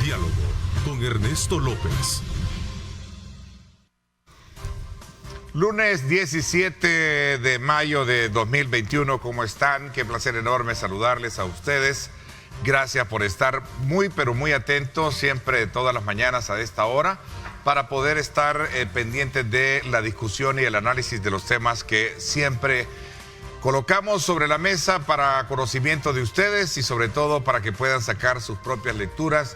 Diálogo con Ernesto López. Lunes 17 de mayo de 2021, ¿cómo están? Qué placer enorme saludarles a ustedes. Gracias por estar muy, pero muy atentos siempre todas las mañanas a esta hora para poder estar pendientes de la discusión y el análisis de los temas que siempre colocamos sobre la mesa para conocimiento de ustedes y sobre todo para que puedan sacar sus propias lecturas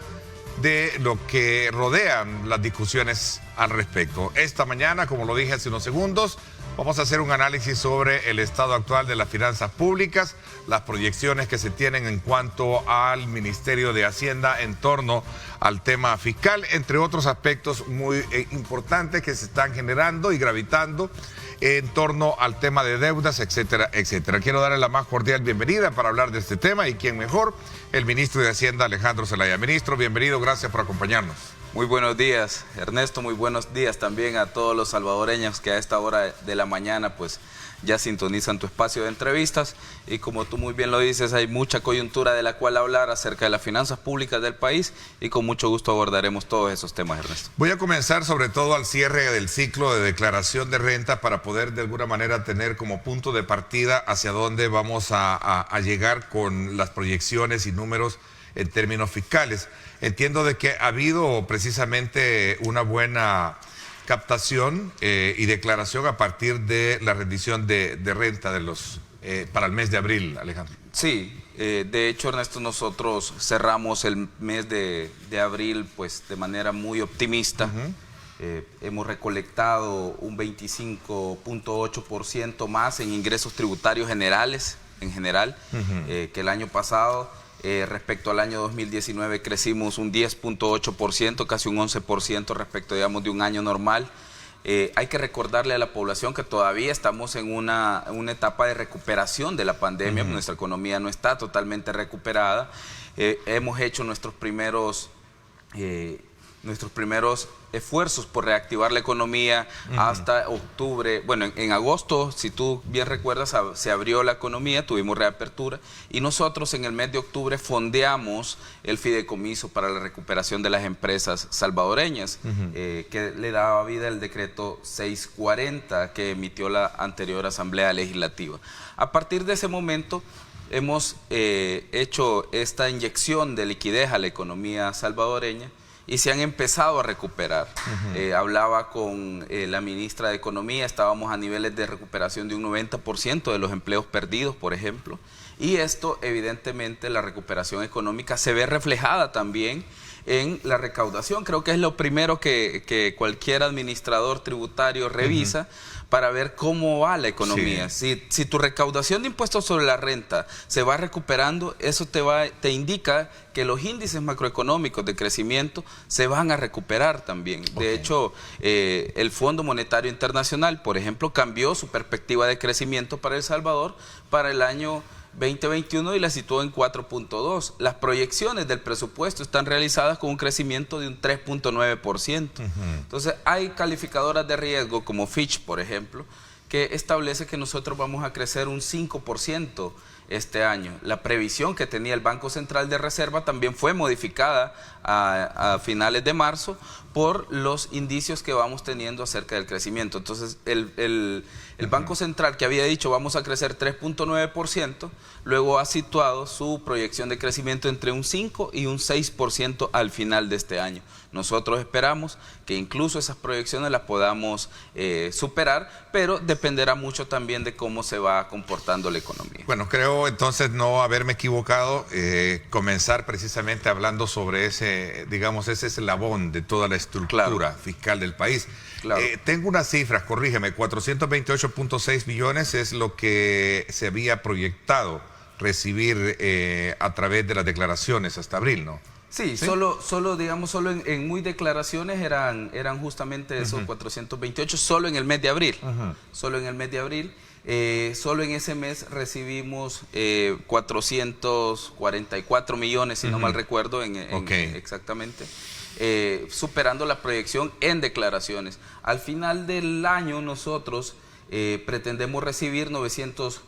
de lo que rodean las discusiones al respecto. Esta mañana, como lo dije hace unos segundos, vamos a hacer un análisis sobre el estado actual de las finanzas públicas, las proyecciones que se tienen en cuanto al Ministerio de Hacienda en torno al tema fiscal, entre otros aspectos muy importantes que se están generando y gravitando en torno al tema de deudas, etcétera, etcétera. Quiero darle la más cordial bienvenida para hablar de este tema y quién mejor, el ministro de Hacienda, Alejandro Zelaya. Ministro, bienvenido, gracias por acompañarnos. Muy buenos días, Ernesto, muy buenos días también a todos los salvadoreños que a esta hora de la mañana pues ya sintonizan tu espacio de entrevistas y como tú muy bien lo dices, hay mucha coyuntura de la cual hablar acerca de las finanzas públicas del país y con mucho gusto abordaremos todos esos temas, Ernesto. Voy a comenzar sobre todo al cierre del ciclo de declaración de renta para poder de alguna manera tener como punto de partida hacia dónde vamos a llegar con las proyecciones y números en términos fiscales. Entiendo de que ha habido precisamente una buena captación y declaración a partir de la rendición de renta de los para el mes de abril, Alejandro. Sí, de hecho, Ernesto, nosotros cerramos el mes de abril pues de manera muy optimista. Hemos recolectado un 25.8% más en ingresos tributarios generales, que el año pasado. Respecto al año 2019 crecimos un 10.8%, casi un 11% respecto, digamos, de un año normal. Hay que recordarle a la población que todavía estamos en una etapa de recuperación de la pandemia. Nuestra economía no está totalmente recuperada. Hemos hecho nuestros primeros esfuerzos por reactivar la economía hasta octubre. Bueno, en agosto, si tú bien recuerdas, se abrió la economía, tuvimos reapertura y nosotros en el mes de octubre fondeamos el fideicomiso para la recuperación de las empresas salvadoreñas, que le daba vida el decreto 640 que emitió la anterior Asamblea Legislativa. A partir de ese momento hemos hecho esta inyección de liquidez a la economía salvadoreña y se han empezado a recuperar. Hablaba con la ministra de Economía, estábamos a niveles de recuperación de un 90% de los empleos perdidos, por ejemplo, y esto evidentemente la recuperación económica se ve reflejada también en la recaudación. Creo que es lo primero que cualquier administrador tributario revisa para ver cómo va la economía. Sí. Si tu recaudación de impuestos sobre la renta se va recuperando, eso te indica que los índices macroeconómicos de crecimiento se van a recuperar también. De hecho, el Fondo Monetario Internacional, por ejemplo, cambió su perspectiva de crecimiento para El Salvador para el año 2021 y la situó en 4.2. Las proyecciones del presupuesto están realizadas con un crecimiento de un 3.9%. Entonces hay calificadoras de riesgo como Fitch, por ejemplo, que establece que nosotros vamos a crecer un 5% este año. La previsión que tenía el Banco Central de Reserva también fue modificada a finales de marzo por los indicios que vamos teniendo acerca del crecimiento. Entonces, el Banco Central, que había dicho vamos a crecer 3.9%, luego ha situado su proyección de crecimiento entre un 5 y un 6% al final de este año. Nosotros esperamos que incluso esas proyecciones las podamos superar, pero dependerá mucho también de cómo se va comportando la economía. Bueno, creo entonces no haberme equivocado, comenzar precisamente hablando sobre ese, digamos, ese eslabón de toda la estructura fiscal del país. Tengo unas cifras, corrígeme, 428.6 millones es lo que se había proyectado recibir a través de las declaraciones hasta abril, ¿no? Sí, ¿sí? Solo en muy declaraciones eran justamente esos 428, solo en el mes de abril. Solo en el mes de abril. Solo en ese mes recibimos 444 millones, si no mal recuerdo, exactamente, superando la proyección en declaraciones. Al final del año nosotros pretendemos recibir 96,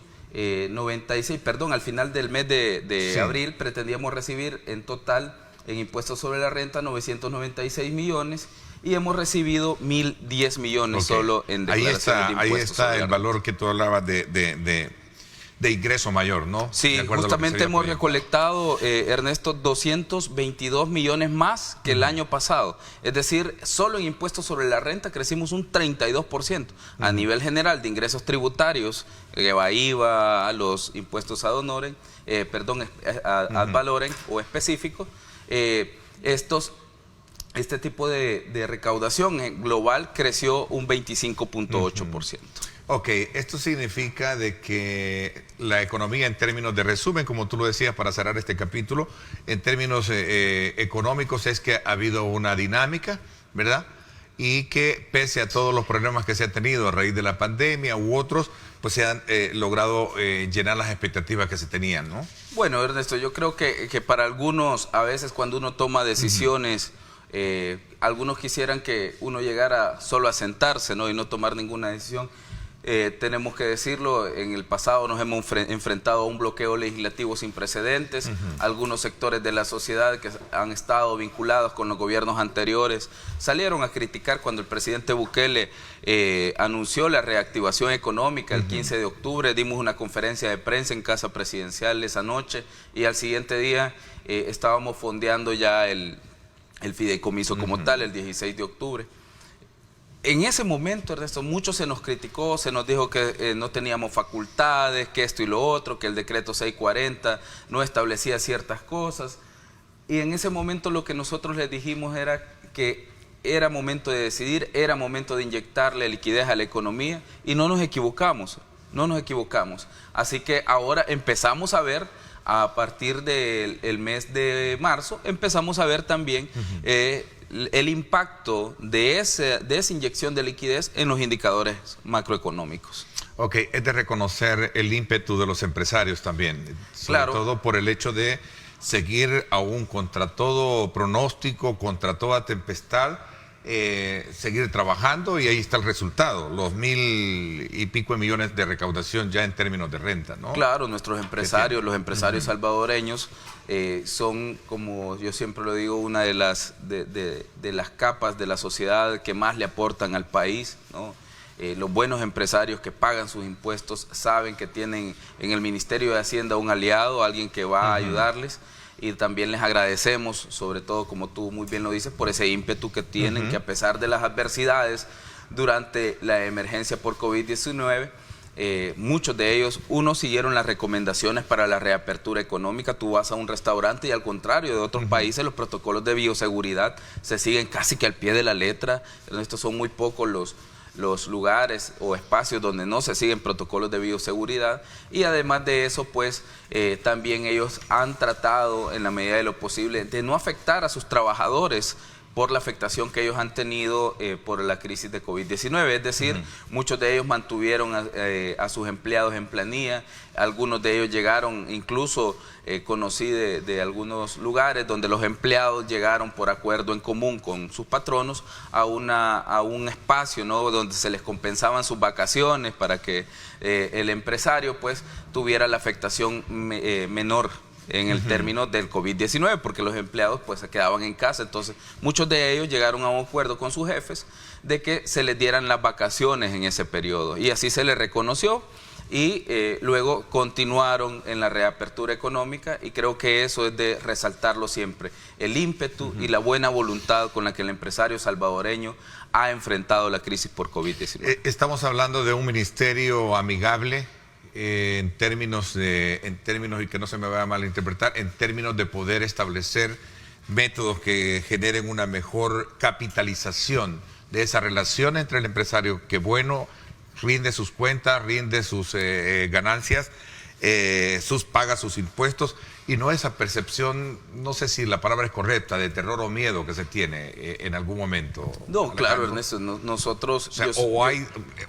al final del mes de abril pretendíamos recibir en total en impuestos sobre la renta 996 millones y hemos recibido 1.010 millones solo en declaraciones de impuestos. Ahí está el valor que tú hablabas de ingreso mayor, ¿no? Sí, justamente hemos recolectado, Ernesto, 222 millones más que el año pasado. Es decir, solo en impuestos sobre la renta crecimos un 32%. A nivel general de ingresos tributarios, lleva IVA, los impuestos ad honorem, ad valorem o específicos, este tipo de recaudación global creció un 25.8%. Ok, esto significa de que la economía en términos de resumen, como tú lo decías para cerrar este capítulo, en términos económicos es que ha habido una dinámica, ¿verdad? Y que pese a todos los problemas que se han tenido a raíz de la pandemia u otros, pues se han logrado llenar las expectativas que se tenían, ¿no? Bueno, Ernesto, yo creo que para algunos, a veces cuando uno toma decisiones, algunos quisieran que uno llegara solo a sentarse, ¿no? Y no tomar ninguna decisión. Tenemos que decirlo, en el pasado nos hemos enfrentado a un bloqueo legislativo sin precedentes. Algunos sectores de la sociedad que han estado vinculados con los gobiernos anteriores salieron a criticar cuando el presidente Bukele anunció la reactivación económica el 15 de octubre. Dimos una conferencia de prensa en Casa Presidencial esa noche y al siguiente día estábamos fondeando ya el fideicomiso como tal, el 16 de octubre. En ese momento, Ernesto, mucho se nos criticó, se nos dijo que no teníamos facultades, que esto y lo otro, que el decreto 640 no establecía ciertas cosas. Y en ese momento lo que nosotros les dijimos era que era momento de decidir, era momento de inyectarle liquidez a la economía y no nos equivocamos, no nos equivocamos. Así que ahora empezamos a ver, a partir del mes de marzo, empezamos a ver también el impacto de esa inyección de liquidez en los indicadores macroeconómicos. Ok, es de reconocer el ímpetu de los empresarios también, sobre Claro. todo por el hecho de seguir aún contra todo pronóstico, contra toda tempestad, seguir trabajando y ahí está el resultado, los 1.000 y pico de millones de recaudación ya en términos de renta, ¿no? Claro, nuestros empresarios, los empresarios salvadoreños son, como yo siempre lo digo, una de las capas de la sociedad que más le aportan al país, ¿no? Los buenos empresarios que pagan sus impuestos saben que tienen en el Ministerio de Hacienda un aliado, alguien que va a ayudarles. Y también les agradecemos, sobre todo, como tú muy bien lo dices, por ese ímpetu que tienen, que a pesar de las adversidades durante la emergencia por COVID-19, muchos de ellos, unos siguieron las recomendaciones para la reapertura económica. Tú vas a un restaurante y al contrario de otros países, los protocolos de bioseguridad se siguen casi que al pie de la letra. Estos son muy pocos los lugares o espacios donde no se siguen protocolos de bioseguridad y además de eso pues también ellos han tratado en la medida de lo posible de no afectar a sus trabajadores por la afectación que ellos han tenido por la crisis de COVID-19, es decir, muchos de ellos mantuvieron a sus empleados en planilla, algunos de ellos llegaron, incluso conocí de algunos lugares donde los empleados llegaron por acuerdo en común con sus patronos a un espacio, ¿no?, donde se les compensaban sus vacaciones para que el empresario pues tuviera la afectación menor en el término del COVID-19, porque los empleados pues se quedaban en casa. Entonces muchos de ellos llegaron a un acuerdo con sus jefes de que se les dieran las vacaciones en ese periodo y así se les reconoció y luego continuaron en la reapertura económica y creo que eso es de resaltarlo siempre, el ímpetu y la buena voluntad con la que el empresario salvadoreño ha enfrentado la crisis por COVID-19. Estamos hablando de un ministerio amigable, en términos, y que no se me vaya a malinterpretar, en términos de poder establecer métodos que generen una mejor capitalización de esa relación entre el empresario que, bueno, rinde sus cuentas, rinde sus ganancias, paga sus impuestos, y no esa percepción, no sé si la palabra es correcta, de terror o miedo que se tiene en algún momento. No, Alejandro. Claro, Ernesto, nosotros... O sea,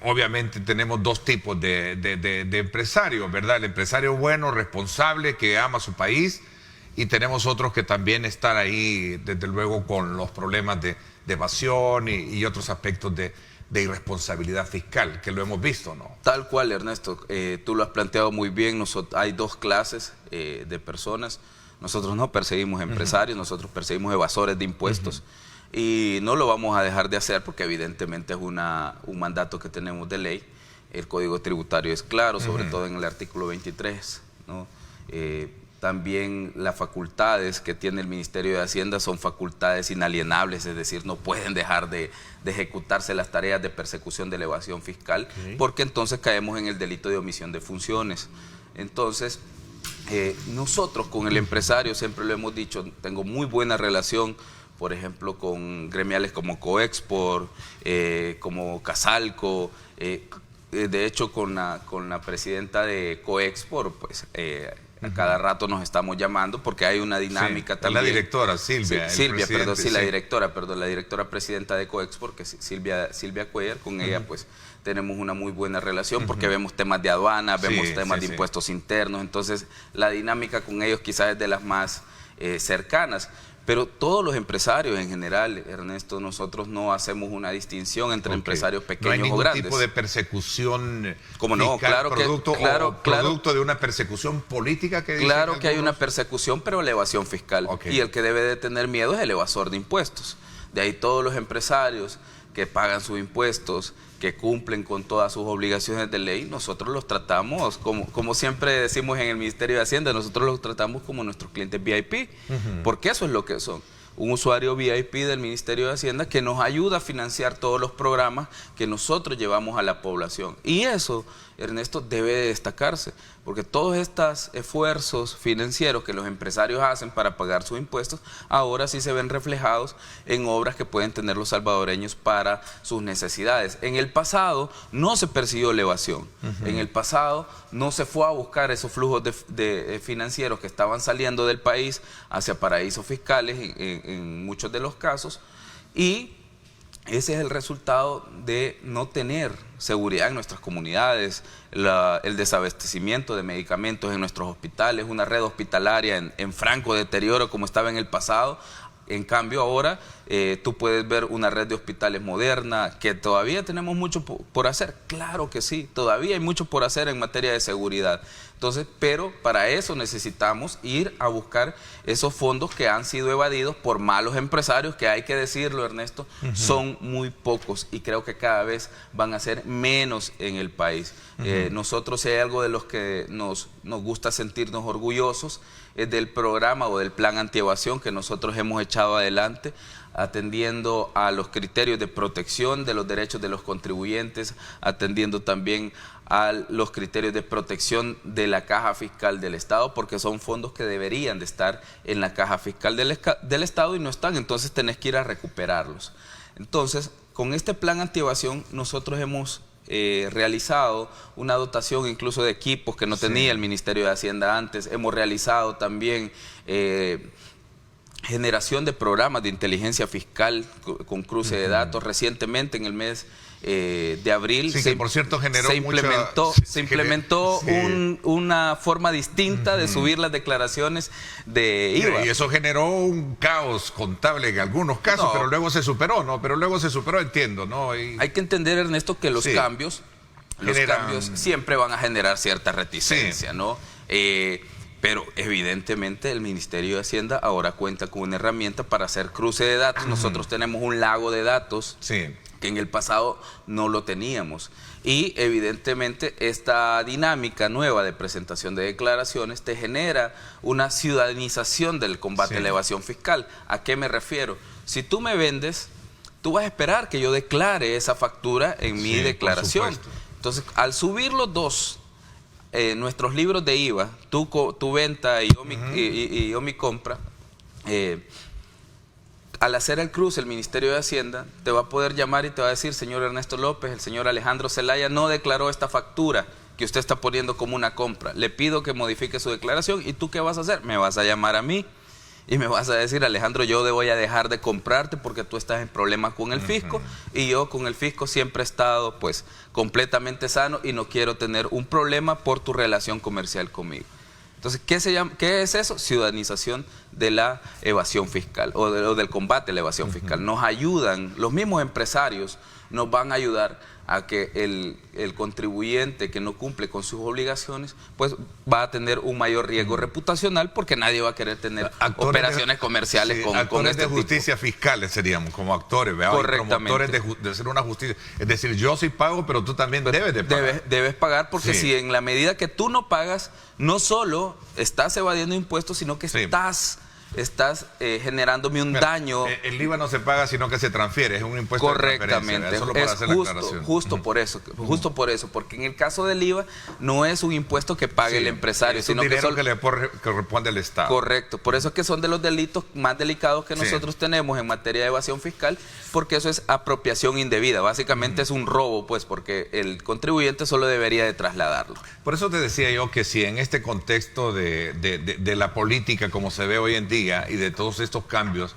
obviamente tenemos dos tipos de empresarios, ¿verdad? El empresario bueno, responsable, que ama su país, y tenemos otros que también están ahí, desde luego, con los problemas de evasión y otros aspectos de irresponsabilidad fiscal, que lo hemos visto, ¿no? Tal cual, Ernesto, tú lo has planteado muy bien. Hay dos clases de personas. Nosotros no perseguimos empresarios, nosotros perseguimos evasores de impuestos. Y no lo vamos a dejar de hacer porque evidentemente es un mandato que tenemos de ley. El Código Tributario es claro, sobre todo en el artículo 23, ¿no? También las facultades que tiene el Ministerio de Hacienda son facultades inalienables, es decir, no pueden dejar de ejecutarse las tareas de persecución de la evasión fiscal, porque entonces caemos en el delito de omisión de funciones. Entonces, nosotros con el empresario, siempre lo hemos dicho, tengo muy buena relación, por ejemplo, con gremiales como Coexport, como Casalco, de hecho con la presidenta de Coexport, pues a cada rato nos estamos llamando porque hay una dinámica también. La directora, Silvia. La directora presidenta de Coexport, que es Silvia Cuellar, con ella pues tenemos una muy buena relación porque vemos temas de aduana, vemos temas de impuestos internos, entonces la dinámica con ellos quizás es de las más cercanas. Pero todos los empresarios en general, Ernesto, nosotros no hacemos una distinción entre empresarios pequeños o grandes. ¿No hay ningún tipo de persecución fiscal, producto de una persecución política? Claro que hay una persecución, pero la evasión fiscal. Y el que debe de tener miedo es el evasor de impuestos. De ahí todos los empresarios que pagan sus impuestos, que cumplen con todas sus obligaciones de ley, nosotros los tratamos, como siempre decimos en el Ministerio de Hacienda, nosotros los tratamos como nuestros clientes VIP, porque eso es lo que son. Un usuario VIP del Ministerio de Hacienda que nos ayuda a financiar todos los programas que nosotros llevamos a la población. Y eso, Ernesto, debe de destacarse, porque todos estos esfuerzos financieros que los empresarios hacen para pagar sus impuestos, ahora sí se ven reflejados en obras que pueden tener los salvadoreños para sus necesidades. En el pasado no se persiguió la evasión, en el pasado no se fue a buscar esos flujos de financieros que estaban saliendo del país hacia paraísos fiscales en muchos de los casos, y ese es el resultado de no tener seguridad en nuestras comunidades, el desabastecimiento de medicamentos en nuestros hospitales, una red hospitalaria en franco deterioro como estaba en el pasado. En cambio ahora tú puedes ver una red de hospitales moderna, que todavía tenemos mucho por hacer. Claro que sí, todavía hay mucho por hacer en materia de seguridad. Entonces, pero para eso necesitamos ir a buscar esos fondos que han sido evadidos por malos empresarios, que hay que decirlo, Ernesto, son muy pocos y creo que cada vez van a ser menos en el país. Nosotros, si hay algo de los que nos gusta sentirnos orgullosos, es del programa o del plan antievasión que nosotros hemos echado adelante, atendiendo a los criterios de protección de los derechos de los contribuyentes, atendiendo también a los criterios de protección de la caja fiscal del Estado, porque son fondos que deberían de estar en la caja fiscal del Estado y no están, entonces tenés que ir a recuperarlos. Entonces, con este plan antievasión nosotros hemos realizado una dotación incluso de equipos que no tenía el Ministerio de Hacienda antes, hemos realizado también generación de programas de inteligencia fiscal con cruce de datos. Recientemente, en el mes de abril, que por cierto se implementó una forma distinta de subir las declaraciones de IVA. Y eso generó un caos contable en algunos casos, pero luego se superó, ¿no? Pero luego se superó, entiendo, ¿no? Hay que entender, Ernesto, que los cambios siempre van a generar cierta reticencia, ¿no? Pero evidentemente el Ministerio de Hacienda ahora cuenta con una herramienta para hacer cruce de datos. Nosotros tenemos un lago de datos que en el pasado no lo teníamos. Y evidentemente esta dinámica nueva de presentación de declaraciones te genera una ciudadanización del combate a la evasión fiscal. ¿A qué me refiero? Si tú me vendes, tú vas a esperar que yo declare esa factura en mi declaración. Entonces, al subir los dos, nuestros libros de IVA, tu venta y yo mi compra, al hacer el cruce, el Ministerio de Hacienda te va a poder llamar y te va a decir: señor Ernesto López, el señor Alejandro Zelaya no declaró esta factura que usted está poniendo como una compra. Le pido que modifique su declaración. ¿Y tú qué vas a hacer? Me vas a llamar a mí y me vas a decir: Alejandro, yo voy a dejar de comprarte porque tú estás en problemas con el fisco, y yo con el fisco siempre he estado pues completamente sano y no quiero tener un problema por tu relación comercial conmigo. Entonces, ¿qué es eso? Ciudadanización de la evasión fiscal o del combate a la evasión fiscal. Nos ayudan, los mismos empresarios nos van a ayudar a que el contribuyente que no cumple con sus obligaciones, pues va a tener un mayor riesgo reputacional, porque nadie va a querer tener operaciones comerciales con actores este de justicia fiscales seríamos, como actores, ¿verdad? Correctamente. Promotores de hacer una justicia. Es decir, yo sí pago, pero tú también debes de pagar. Debes pagar, porque Sí. si en la medida que tú no pagas, no solo estás evadiendo impuestos, sino que Sí. estás generándome un daño. El IVA no se paga, sino que se transfiere, es un impuesto de Correctamente, transferencia, solo para es hacer la aclaración. justo por eso, porque en el caso del IVA no es un impuesto que pague Sí, el empresario, es un sino dinero que le corresponde al Estado. correcto, por eso es que son de los delitos más delicados que Sí. nosotros tenemos en materia de evasión fiscal, porque eso es apropiación indebida, básicamente es un robo, pues, porque el contribuyente solo debería de trasladarlo. Por eso te decía yo que si en este contexto de la política como se ve hoy en día y de todos estos cambios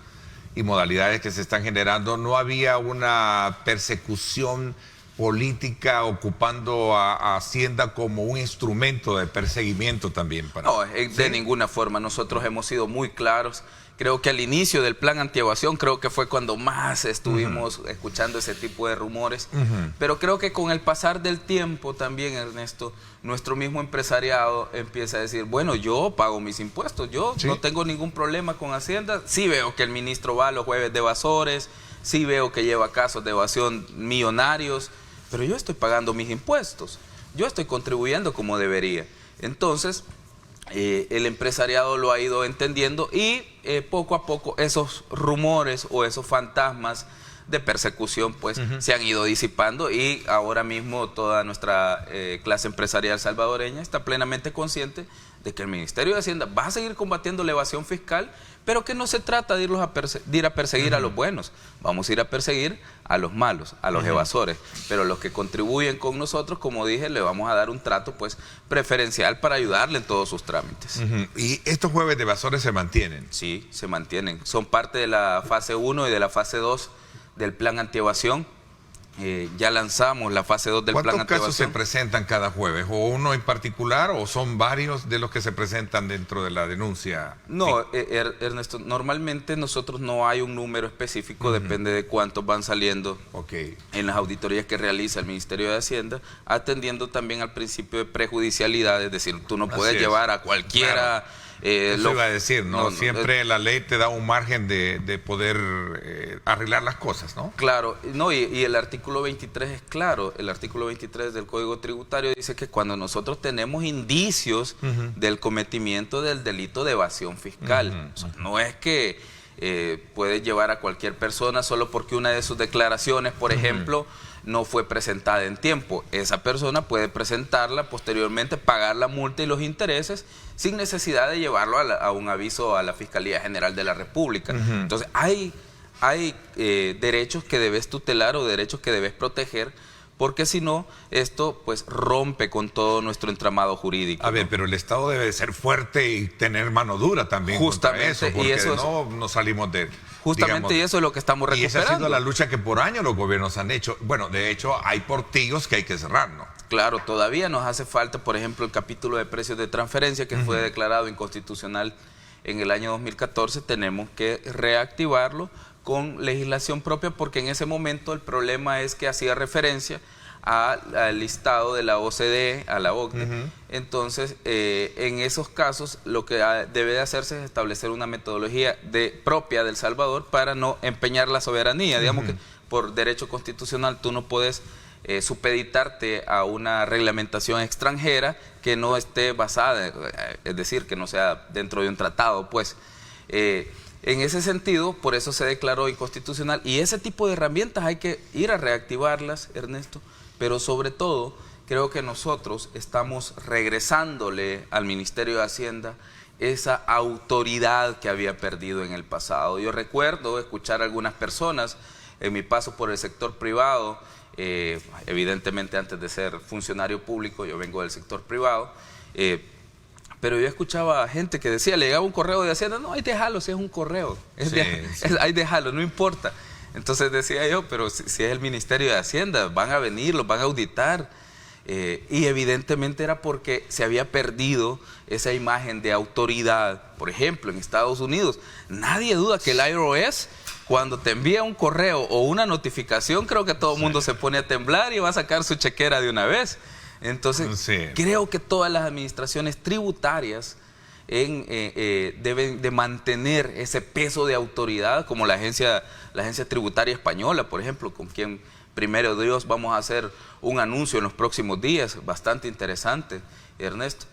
y modalidades que se están generando, no había una persecución política ocupando a Hacienda como un instrumento de perseguimiento también. No, de ninguna forma. Nosotros hemos sido muy claros. Creo que al inicio del plan antievasión, creo que fue cuando más estuvimos escuchando ese tipo de rumores. Pero creo que con el pasar del tiempo también, Ernesto, nuestro mismo empresariado empieza a decir, bueno, yo pago mis impuestos, yo no tengo ningún problema con Hacienda. Sí veo que el ministro va a los jueves de evasores, sí veo que lleva casos de evasión millonarios, pero yo estoy pagando mis impuestos, yo estoy contribuyendo como debería. Entonces, el empresariado lo ha ido entendiendo y poco a poco esos rumores o esos fantasmas de persecución pues se han ido disipando, y ahora mismo toda nuestra clase empresarial salvadoreña está plenamente consciente de que el Ministerio de Hacienda va a seguir combatiendo la evasión fiscal, pero que no se trata de ir a perseguir a los buenos, vamos a ir a perseguir a los malos, a los evasores, pero los que contribuyen con nosotros, como dije, le vamos a dar un trato pues preferencial para ayudarle en todos sus trámites. ¿Y estos jueves de evasores se mantienen? Sí, se mantienen, son parte de la fase 1 y de la fase 2 del plan antievasión. Ya lanzamos la fase 2 del plan ¿Cuántos casos se antievasión. presentan cada jueves? ¿O uno en particular o son varios de los que se presentan dentro de la denuncia? No, Ernesto, normalmente nosotros no hay un número específico, depende de cuántos van saliendo en las auditorías que realiza el Ministerio de Hacienda, atendiendo también al principio de prejudicialidad, es decir, tú no puedes llevar a cualquiera... Claro. Eso iba a decir, ¿no? Siempre la ley te da un margen de poder arreglar las cosas, ¿no? Claro, no, y el artículo 23 es claro, el artículo 23 del Código Tributario dice que cuando nosotros tenemos indicios del cometimiento del delito de evasión fiscal, o sea, no es que puedes llevar a cualquier persona solo porque una de sus declaraciones, por ejemplo, no fue presentada en tiempo. Esa persona puede presentarla posteriormente, pagar la multa y los intereses sin necesidad de llevarlo a un aviso a la Fiscalía General de la República. Entonces, hay derechos que debes tutelar o derechos que debes proteger, porque si no, esto pues rompe con todo nuestro entramado jurídico. A ver, pero el Estado debe ser fuerte y tener mano dura también. Justamente, contra eso, porque y eso no salimos de... Justamente, digamos, y eso es lo que estamos recuperando. Y esa ha sido la lucha que por años los gobiernos han hecho. Bueno, de hecho, hay portillos que hay que cerrar, ¿no? Claro, todavía nos hace falta, por ejemplo, el capítulo de precios de transferencia que fue declarado inconstitucional en el año 2014. Tenemos que reactivarlo con legislación propia, porque en ese momento el problema es que hacía referencia al listado de la OCDE, a la OCDE. Entonces, en esos casos, lo que debe de hacerse es establecer una metodología propia del Salvador para no empeñar la soberanía. Digamos que por derecho constitucional tú no puedes supeditarte a una reglamentación extranjera que no esté basada, es decir, que no sea dentro de un tratado, pues. En ese sentido, por eso se declaró inconstitucional, y ese tipo de herramientas hay que ir a reactivarlas, Ernesto, pero sobre todo creo que nosotros estamos regresándole al Ministerio de Hacienda esa autoridad que había perdido en el pasado. Yo recuerdo escuchar a algunas personas en mi paso por el sector privado, evidentemente antes de ser funcionario público, yo vengo del sector privado, pero yo escuchaba a gente que decía, le llegaba un correo de Hacienda, no, ahí déjalo, si es un correo, ahí déjalo, no importa. Entonces decía yo, pero si es el Ministerio de Hacienda, van a venir, los van a auditar. Y evidentemente era porque se había perdido esa imagen de autoridad. Por ejemplo, en Estados Unidos, nadie duda que el IRS, cuando te envía un correo o una notificación, creo que todo el mundo se pone a temblar y va a sacar su chequera de una vez. Entonces, creo que todas las administraciones tributarias deben de mantener ese peso de autoridad, como la agencia tributaria española, por ejemplo, con quien primero Dios vamos a hacer un anuncio en los próximos días, bastante interesante, Ernesto.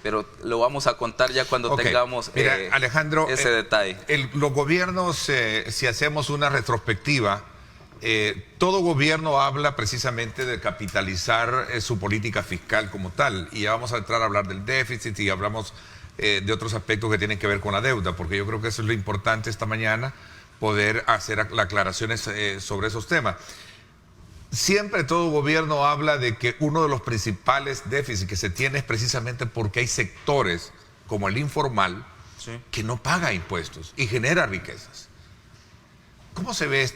Pero lo vamos a contar ya cuando tengamos Mira, Alejandro, ese detalle. Los gobiernos, si hacemos una retrospectiva, todo gobierno habla precisamente de capitalizar su política fiscal como tal, y ya vamos a entrar a hablar del déficit y hablamos de otros aspectos que tienen que ver con la deuda, porque yo creo que eso es lo importante esta mañana, poder hacer aclaraciones sobre esos temas. Siempre todo gobierno habla de que uno de los principales déficits que se tiene es precisamente porque hay sectores como el informal que no paga impuestos y genera riquezas. ¿Cómo se ve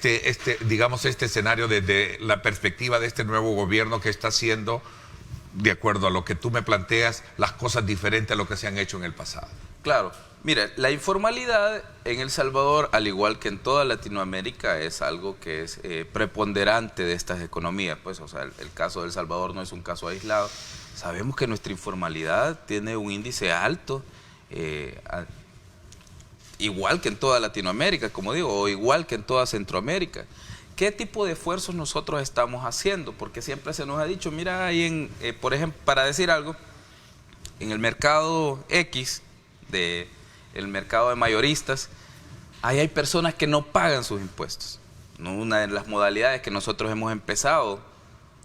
digamos, este escenario desde la perspectiva de este nuevo gobierno que está haciendo, de acuerdo a lo que tú me planteas, las cosas diferentes a lo que se han hecho en el pasado? Claro. Mire, la informalidad en El Salvador, al igual que en toda Latinoamérica, es algo que es preponderante de estas economías. Pues, o sea, el caso de El Salvador no es un caso aislado. Sabemos que nuestra informalidad tiene un índice alto, igual que en toda Latinoamérica, como digo, o igual que en toda Centroamérica. ¿Qué tipo de esfuerzos nosotros estamos haciendo? Porque siempre se nos ha dicho, mira, ahí por ejemplo, para decir algo, en el mercado X, el mercado de mayoristas, ahí hay personas que no pagan sus impuestos. Una de las modalidades que nosotros hemos empezado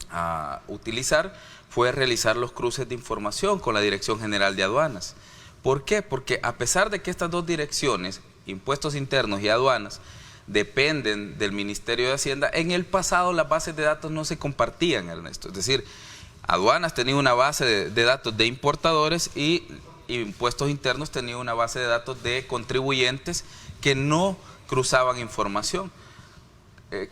a utilizar fue realizar los cruces de información con la Dirección General de Aduanas. ¿Por qué? Porque a pesar de que estas dos direcciones, impuestos internos y aduanas, dependen del Ministerio de Hacienda, en el pasado las bases de datos no se compartían, Ernesto. Es decir, aduanas tenía una base de datos de importadores y impuestos internos tenía una base de datos de contribuyentes que no cruzaban información.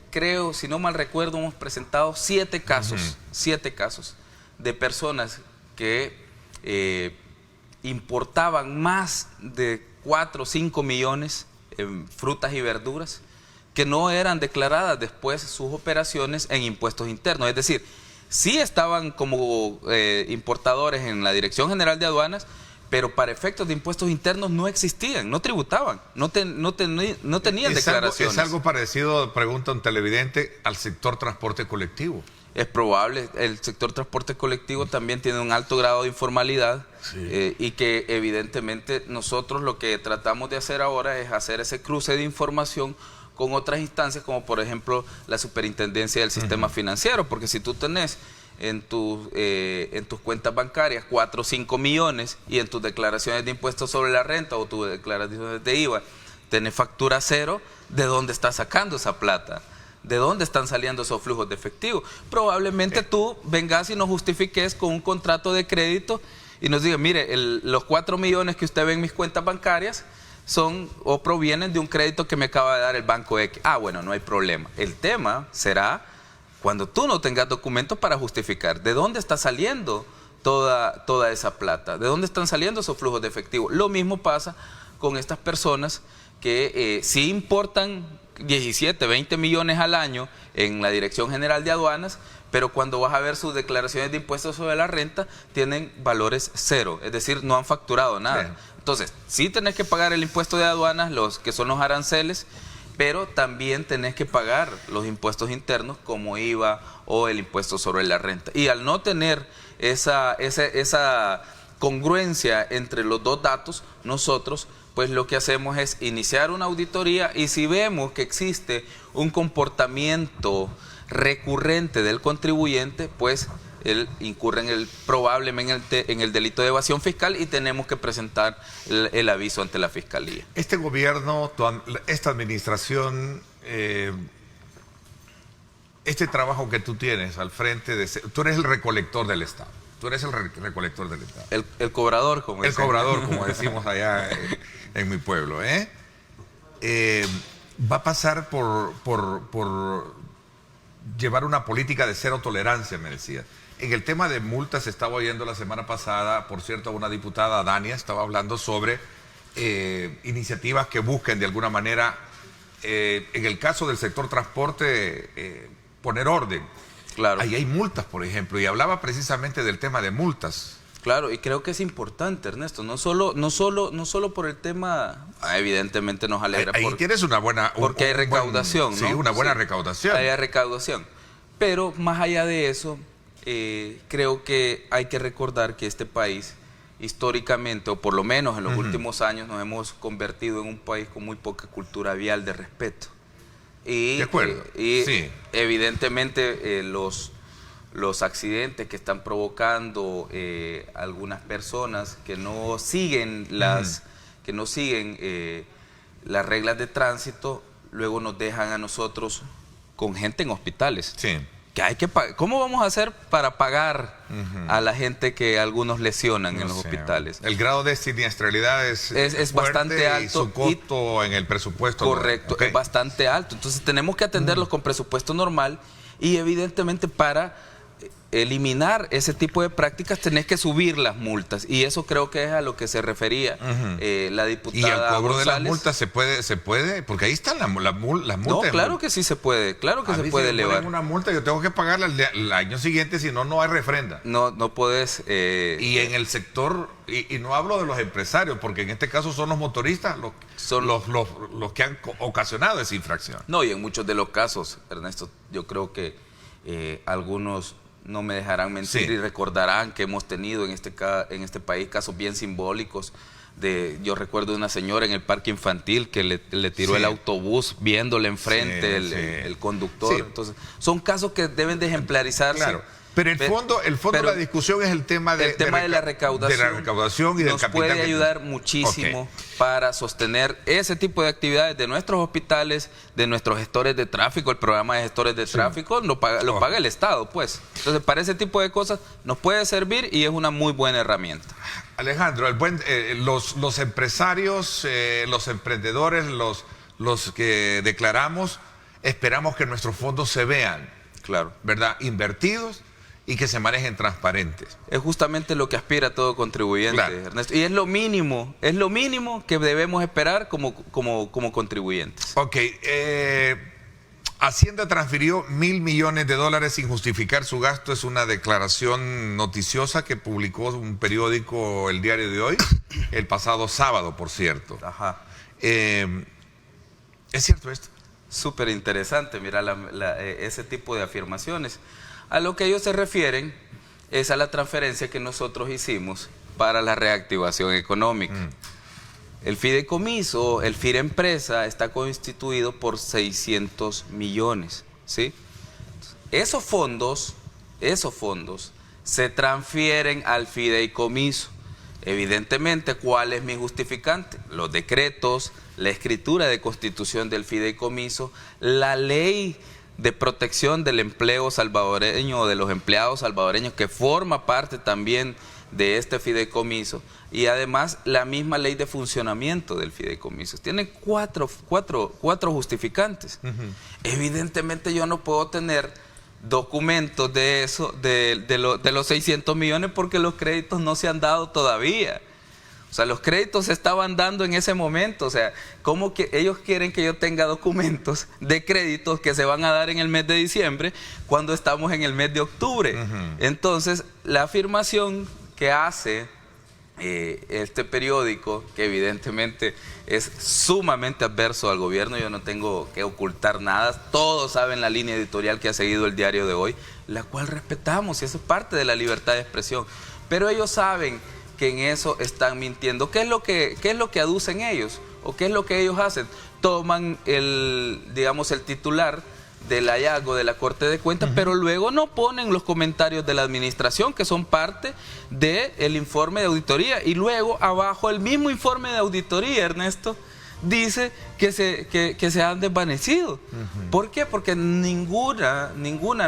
Creo, si no mal recuerdo, hemos presentado 7 casos, 7 casos de personas que importaban más de 4 o 5 millones en frutas y verduras que no eran declaradas después sus operaciones en impuestos internos. Es decir, sí estaban como importadores en la Dirección General de Aduanas, pero para efectos de impuestos internos no existían, no tributaban, no tenían declaraciones. Es algo parecido, pregunta un televidente, al sector transporte colectivo. Es probable, el sector transporte colectivo también tiene un alto grado de informalidad, y que evidentemente nosotros lo que tratamos de hacer ahora es hacer ese cruce de información con otras instancias, como por ejemplo la Superintendencia del Sistema Financiero, porque si tú tenés en tus cuentas bancarias 4 o 5 millones y en tus declaraciones de impuestos sobre la renta o tus declaraciones de IVA tenés factura cero, ¿de dónde estás sacando esa plata? ¿De dónde están saliendo esos flujos de efectivo? Probablemente tú vengas y nos justifiques con un contrato de crédito y nos digas, mire, los 4 millones que usted ve en mis cuentas bancarias son o provienen de un crédito que me acaba de dar el Banco X. Ah, bueno, no hay problema. El tema será cuando tú no tengas documentos para justificar de dónde está saliendo toda esa plata, de dónde están saliendo esos flujos de efectivo. Lo mismo pasa con estas personas que sí importan 17, 20 millones al año en la Dirección General de Aduanas, pero cuando vas a ver sus declaraciones de impuestos sobre la renta, tienen valores cero, es decir, no han facturado nada. Bien. Entonces, sí tenés que pagar el impuesto de aduanas, los que son los aranceles, pero también tenés que pagar los impuestos internos como IVA o el impuesto sobre la renta. Y al no tener esa congruencia entre los dos datos, nosotros pues lo que hacemos es iniciar una auditoría y si vemos que existe un comportamiento recurrente del contribuyente, pues él incurre probablemente en el delito de evasión fiscal y tenemos que presentar el aviso ante la Fiscalía. Este gobierno, esta administración, este trabajo que tú tienes al frente, tú eres el recolector del Estado. Tú eres el recolector del Estado. El cobrador, como decimos. El cobrador, como decimos allá en mi pueblo. Va a pasar por llevar una política de cero tolerancia, me decía. En el tema de multas estaba oyendo la semana pasada, por cierto, una diputada, Dania, estaba hablando sobre iniciativas que busquen de alguna manera, en el caso del sector transporte, poner orden. Claro. Ahí hay multas, por ejemplo, y hablaba precisamente del tema de multas. Claro, y creo que es importante, Ernesto, no solo por el tema, evidentemente nos alegra. Ahí tienes una buena... Porque hay recaudación, ¿no? Sí, una buena recaudación. Hay recaudación. Pero más allá de eso, creo que hay que recordar que este país, históricamente, o por lo menos en los últimos años, nos hemos convertido en un país con muy poca cultura vial de respeto. Y, de acuerdo. Sí. Evidentemente los accidentes que están provocando algunas personas que no siguen las reglas de tránsito, luego nos dejan a nosotros con gente en hospitales. Sí. Que hay que ¿Cómo vamos a hacer para pagar a la gente que algunos lesionan en los hospitales? El grado de siniestralidad es bastante alto. Y su costo en el presupuesto. Correcto, okay. Es bastante alto. Entonces tenemos que atenderlos con presupuesto normal y evidentemente para eliminar ese tipo de prácticas tenés que subir las multas, y eso creo que es a lo que se refería la diputada. ¿Y el cobro González? de las multas se puede? Porque ahí están las multas. No, claro que sí se puede, claro que se puede elevar. Una multa, yo tengo que pagarla el año siguiente, si no, no hay refrenda. No puedes... Y en el sector, y no hablo de los empresarios, porque en este caso son los motoristas los que han ocasionado esa infracción. No, y en muchos de los casos, Ernesto, yo creo que algunos no me dejarán mentir, sí, y recordarán que hemos tenido en este país casos bien simbólicos. Yo recuerdo de una señora en el parque infantil que le tiró, sí, el autobús viéndole enfrente, el conductor. Sí. Entonces, son casos que deben de ejemplarizarse. Claro. Pero el fondo de la discusión es el tema de la recaudación. De la recaudación y del capital. Nos puede ayudar muchísimo para sostener ese tipo de actividades de nuestros hospitales, de nuestros gestores de tráfico. El programa de gestores de tráfico lo paga el Estado, pues. Entonces, para ese tipo de cosas nos puede servir y es una muy buena herramienta. Alejandro, los empresarios, los emprendedores, los que declaramos, esperamos que nuestros fondos se vean, claro, ¿verdad?, invertidos y que se manejen transparentes. Es justamente lo que aspira todo contribuyente, claro, Ernesto. Y es lo mínimo que debemos esperar como contribuyentes. Ok, Hacienda transfirió $1.000 millones sin justificar su gasto. Es una declaración noticiosa que publicó un periódico, El Diario de Hoy, el pasado sábado, por cierto. Ajá. ¿Es cierto esto? Súper interesante, mira, ese tipo de afirmaciones. A lo que ellos se refieren es a la transferencia que nosotros hicimos para la reactivación económica. El fideicomiso, el FIREMPRESA, está constituido por 600 millones, ¿sí? Esos fondos se transfieren al fideicomiso. Evidentemente, ¿cuál es mi justificante? Los decretos, la escritura de constitución del fideicomiso, la ley de protección del empleo salvadoreño o de los empleados salvadoreños, que forma parte también de este fideicomiso, y además la misma ley de funcionamiento del fideicomiso. Tiene cuatro justificantes. Evidentemente yo no puedo tener documentos de eso, de los 600 millones, porque los créditos no se han dado todavía. O sea, los créditos se estaban dando en ese momento. O sea, ¿cómo que ellos quieren que yo tenga documentos de créditos que se van a dar en el mes de diciembre cuando estamos en el mes de octubre? Entonces, la afirmación que hace este periódico, que evidentemente es sumamente adverso al gobierno, yo no tengo que ocultar nada, todos saben la línea editorial que ha seguido el Diario de Hoy, la cual respetamos, y eso es parte de la libertad de expresión, pero ellos saben que en eso están mintiendo. ¿Qué es lo que aducen ellos? ¿O qué es lo que ellos hacen? Toman el titular del hallazgo de la Corte de Cuentas, pero luego no ponen los comentarios de la administración, que son parte del informe de auditoría, y luego abajo el mismo informe de auditoría, Ernesto, dice que se han desvanecido. ¿Por qué? Porque ninguna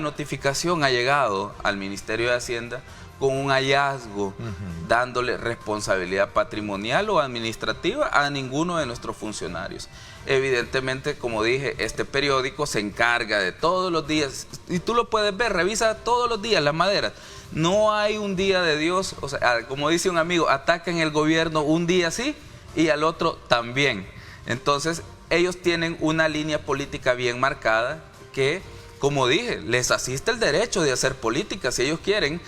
notificación ha llegado al Ministerio de Hacienda con un hallazgo, dándole responsabilidad patrimonial o administrativa a ninguno de nuestros funcionarios. evidentemente, como dije, este periódico se encarga de todos los días, y tú lo puedes ver, revisa todos los días las maderas. No hay un día de Dios, o sea, como dice un amigo, atacan el gobierno un día sí y al otro también. Entonces, ellos tienen una línea política bien marcada que, como dije, les asiste el derecho de hacer política. Si ellos quieren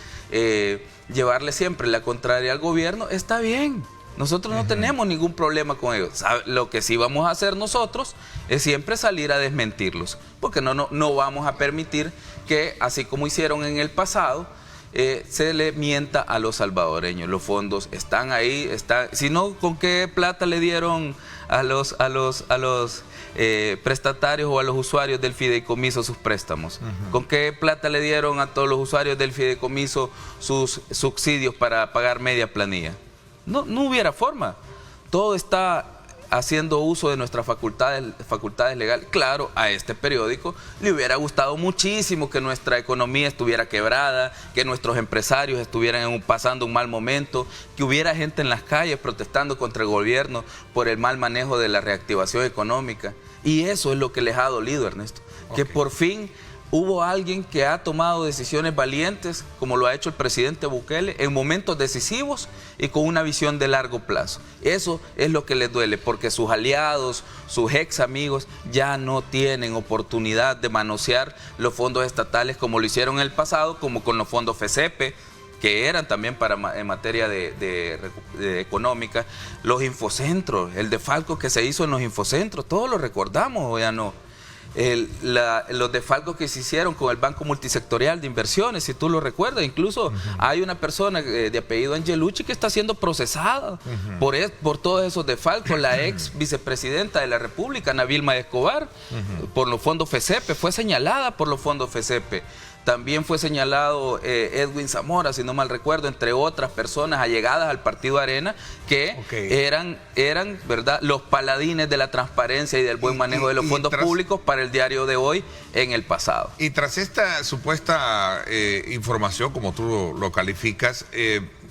llevarle siempre la contraria al gobierno, está bien. Nosotros no tenemos ningún problema con ellos. Lo que sí vamos a hacer nosotros es siempre salir a desmentirlos, porque no vamos a permitir que, así como hicieron en el pasado, se le mienta a los salvadoreños. Los fondos están ahí, si no, ¿con qué plata le dieron a los prestatarios o a los usuarios del fideicomiso sus préstamos? ¿Con qué plata le dieron a todos los usuarios del fideicomiso sus subsidios para pagar media planilla? No hubiera forma. Todo está haciendo uso de nuestras facultades legales. Claro, a este periódico le hubiera gustado muchísimo que nuestra economía estuviera quebrada, que nuestros empresarios estuvieran pasando un mal momento, que hubiera gente en las calles protestando contra el gobierno por el mal manejo de la reactivación económica. Y eso es lo que les ha dolido, Ernesto. Que por fin hubo alguien que ha tomado decisiones valientes, como lo ha hecho el presidente Bukele, en momentos decisivos y con una visión de largo plazo. Eso es lo que les duele, porque sus aliados, sus ex amigos, ya no tienen oportunidad de manosear los fondos estatales como lo hicieron en el pasado, como con los fondos FECEPE, que eran también en materia de económica, los infocentros, el defalco que se hizo en los infocentros, todos lo recordamos, o ya no. Los desfalcos que se hicieron con el Banco Multisectorial de Inversiones, si tú lo recuerdas, incluso hay una persona de apellido Angelucci que está siendo procesada por todos esos desfalcos. La ex vicepresidenta de la República, Ana Vilma Escobar, por los fondos FECEPE, fue señalada por los fondos FECEPE. También fue señalado Edwin Zamora, si no mal recuerdo, entre otras personas allegadas al Partido Arena, que eran, ¿verdad?, los paladines de la transparencia y del buen manejo de los fondos públicos para el diario de hoy en el pasado. Y tras esta supuesta información, como tú lo calificas,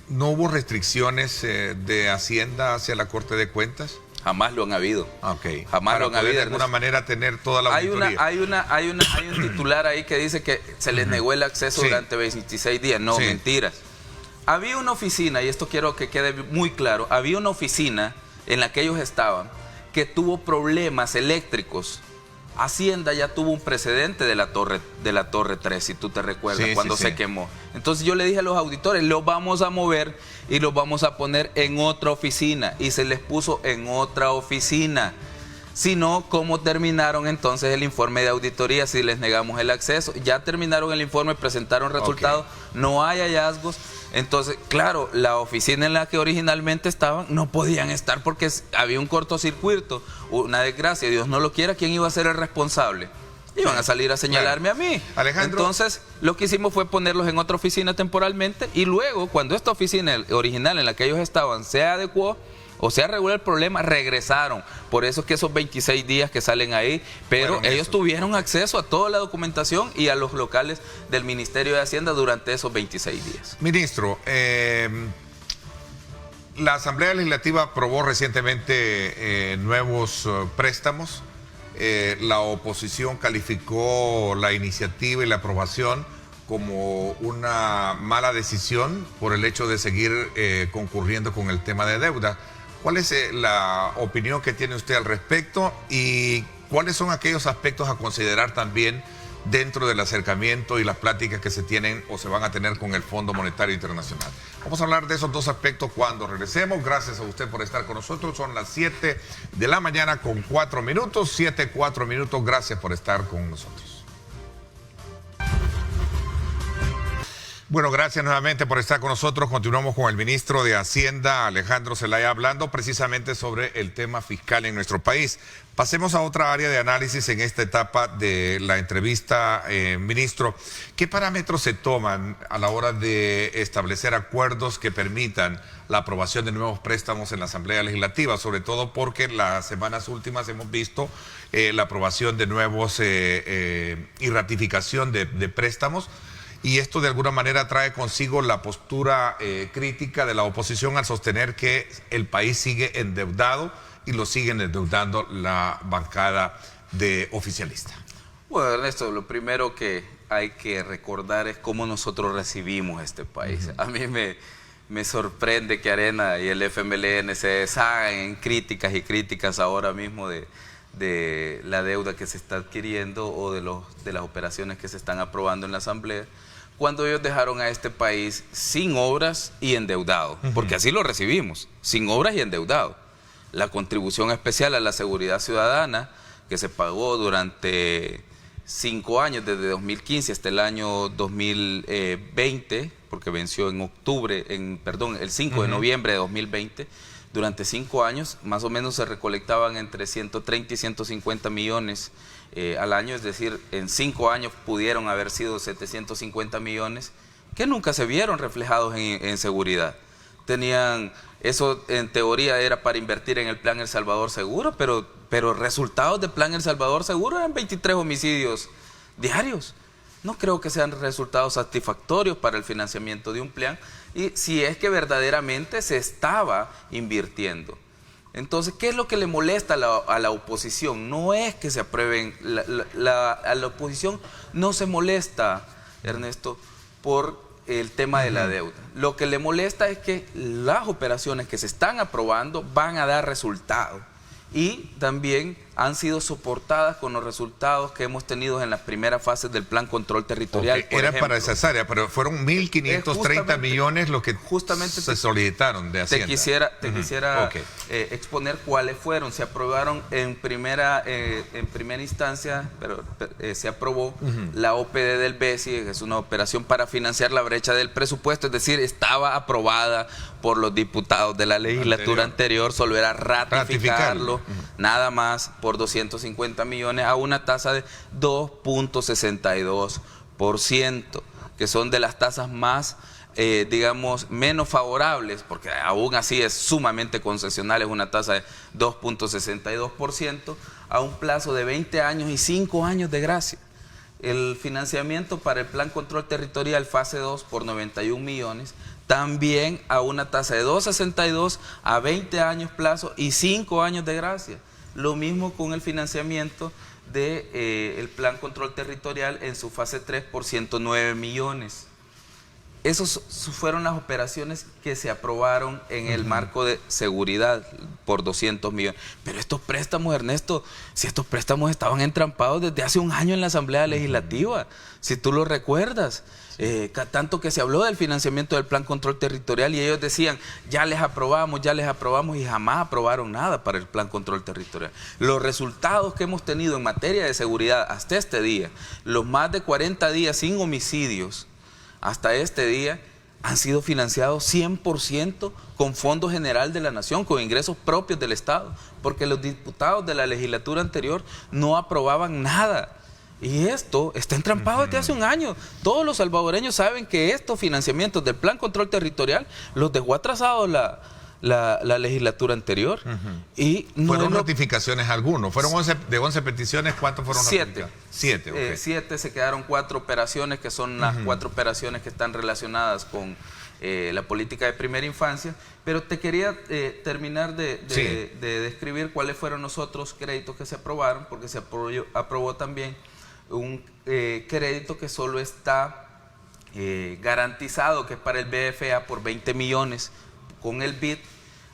¿no hubo restricciones de Hacienda hacia la Corte de Cuentas? Jamás lo han habido. Jamás lo han habido. De alguna manera tener toda la auditoría. Hay un titular ahí que dice que se les negó el acceso durante 26 días. No, mentiras. Había una oficina, y esto quiero que quede muy claro, había una oficina en la que ellos estaban que tuvo problemas eléctricos. Hacienda ya tuvo un precedente de la Torre 3, si tú te recuerdas, cuando se quemó. Entonces yo le dije a los auditores, los vamos a mover y los vamos a poner en otra oficina. Y se les puso en otra oficina. Si no, ¿cómo terminaron entonces el informe de auditoría si les negamos el acceso? Ya terminaron el informe, presentaron resultados, no hay hallazgos. Entonces, claro, la oficina en la que originalmente estaban no podían estar porque había un cortocircuito, una desgracia, Dios no lo quiera, ¿quién iba a ser el responsable? Iban a salir a señalarme a mí. Alejandro. Entonces, lo que hicimos fue ponerlos en otra oficina temporalmente y luego, cuando esta oficina original en la que ellos estaban se adecuó, o sea, reguló el problema, regresaron. Por eso es que esos 26 días que salen ahí, pero ellos tuvieron acceso a toda la documentación y a los locales del Ministerio de Hacienda durante esos 26 días. Ministro, la Asamblea Legislativa aprobó recientemente nuevos préstamos. La oposición calificó la iniciativa y la aprobación como una mala decisión por el hecho de seguir concurriendo con el tema de deuda. ¿Cuál es la opinión que tiene usted al respecto y cuáles son aquellos aspectos a considerar también dentro del acercamiento y las pláticas que se tienen o se van a tener con el Fondo Monetario Internacional? Vamos a hablar de esos dos aspectos cuando regresemos. Gracias a usted por estar con nosotros. Son las 7 de la mañana con 4 minutos. 7:04 minutos. Gracias por estar con nosotros. Bueno, gracias nuevamente por estar con nosotros. Continuamos con el ministro de Hacienda, Alejandro Zelaya, hablando precisamente sobre el tema fiscal en nuestro país. Pasemos a otra área de análisis en esta etapa de la entrevista, ministro. ¿Qué parámetros se toman a la hora de establecer acuerdos que permitan la aprobación de nuevos préstamos en la Asamblea Legislativa? Sobre todo porque en las semanas últimas hemos visto la aprobación de nuevos y ratificación de préstamos. Y esto de alguna manera trae consigo la postura crítica de la oposición al sostener que el país sigue endeudado y lo siguen endeudando la bancada de oficialista. Bueno, Ernesto, lo primero que hay que recordar es cómo nosotros recibimos este país. A mí me sorprende que Arena y el FMLN se deshagan en críticas y críticas ahora mismo de la deuda que se está adquiriendo o de las operaciones que se están aprobando en la Asamblea, cuando ellos dejaron a este país sin obras y endeudado, porque así lo recibimos, sin obras y endeudado. La contribución especial a la seguridad ciudadana que se pagó durante 5 años, desde 2015 hasta el año 2020, porque venció en octubre, el 5 de noviembre de 2020, durante 5 años más o menos se recolectaban entre 130 y 150 millones al año, es decir, en 5 años pudieron haber sido 750 millones que nunca se vieron reflejados en seguridad. Eso en teoría era para invertir en el Plan El Salvador Seguro, pero resultados del Plan El Salvador Seguro eran 23 homicidios diarios. No creo que sean resultados satisfactorios para el financiamiento de un plan, y si es que verdaderamente se estaba invirtiendo. Entonces, ¿qué es lo que le molesta a la oposición? No es que se aprueben, a la oposición no se molesta, Ernesto, por el tema de la deuda. Lo que le molesta es que las operaciones que se están aprobando van a dar resultados y también han sido soportadas con los resultados que hemos tenido en las primeras fases del Plan Control Territorial. Era ejemplo, para esas áreas, pero fueron 1.530 millones lo que justamente se solicitaron de Hacienda. Te quisiera exponer cuáles fueron. Se aprobaron en primera instancia, pero se aprobó la OPD del BESI, que es una operación para financiar la brecha del presupuesto, es decir, estaba aprobada por los diputados de la legislatura anterior, solo era ratificarlo, nada más, por 250 millones a una tasa de 2.62%, que son de las tasas más, digamos, menos favorables, porque aún así es sumamente concesional, es una tasa de 2.62% a un plazo de 20 años y 5 años de gracia. El financiamiento para el Plan Control Territorial fase 2 por 91 millones, también a una tasa de 2.62 a 20 años plazo y 5 años de gracia. Lo mismo con el financiamiento del Plan Control Territorial en su fase 3 por 109 millones. Esas fueron las operaciones que se aprobaron en el marco de seguridad por 200 millones. Pero estos préstamos, Ernesto, si estos préstamos estaban entrampados desde hace un año en la Asamblea Legislativa, si tú lo recuerdas. Tanto que se habló del financiamiento del Plan Control Territorial y ellos decían, ya les aprobamos y jamás aprobaron nada para el Plan Control Territorial. Los resultados que hemos tenido en materia de seguridad hasta este día, los más de 40 días sin homicidios hasta este día, han sido financiados 100% con Fondo General de la Nación, con ingresos propios del Estado, porque los diputados de la legislatura anterior no aprobaban nada. Y esto está entrampado desde hace un año. Todos los salvadoreños saben que estos financiamientos del Plan Control Territorial los dejó atrasados la legislatura anterior. Y no ¿fueron notificaciones algunos? ¿Fueron 11, de 11 peticiones, cuántos fueron 7. 7, ok. 7, se quedaron 4 operaciones, que son las 4 operaciones que están relacionadas con la política de primera infancia. Pero te quería terminar de describir cuáles fueron los otros créditos que se aprobaron, porque se aprobó también un crédito que solo está garantizado, que es para el BFA por 20 millones con el BID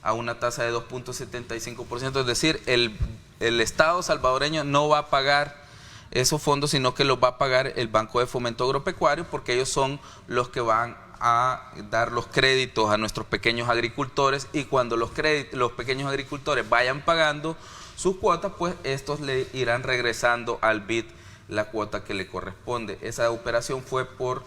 a una tasa de 2.75%, es decir, el Estado salvadoreño no va a pagar esos fondos, sino que los va a pagar el Banco de Fomento Agropecuario, porque ellos son los que van a dar los créditos a nuestros pequeños agricultores, y cuando los pequeños agricultores vayan pagando sus cuotas, pues estos le irán regresando al BID la cuota que le corresponde. Esa operación fue por